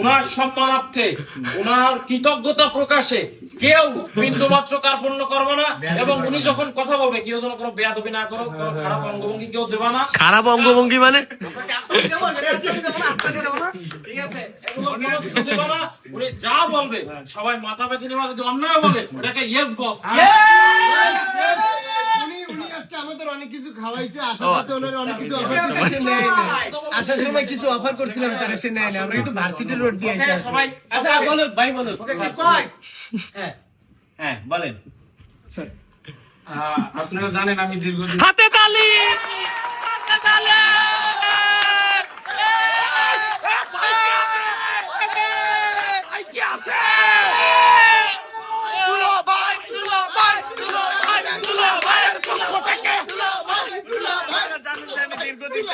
ওনার সম্মানার্থে ওনার কৃতজ্ঞতা প্রকাশে কেউ বিন্দু মাত্র কার্পণ্য করবে না, এবং উনি যখন কথা বলবে কেউ যেন কোনো বেয়াদবি না করো, কোনো খারাপ অঙ্গভঙ্গি কেউ দেবা না। খারাপ অঙ্গভঙ্গি মানে ঠিক আছে, এগুলো কোনো কিছু দেবা না। উনি যা বলবে সবাই মাথা পেতে নেওয়া, যদি অন্যায় বলে ওটাকে ইয়েস বস। উনি আজকে আমাদের অনেক কিছু খাওয়াইছে, আসার পথে ওনার অনেক কিছু অফার করতে নেয় না। আসার সময় কিছু অফার করছিলাম তারা সে নেয় না। আমরা কিন্তু ভার্সিটি রোড দিয়ে আইছি সবাই আচ্ছা বলুন ভাই বলুন। হ্যাঁ বলেন। আপনারা জানেন আমি দীর্ঘদিন হাতে তালি হাতে তালি দীর্ঘদিন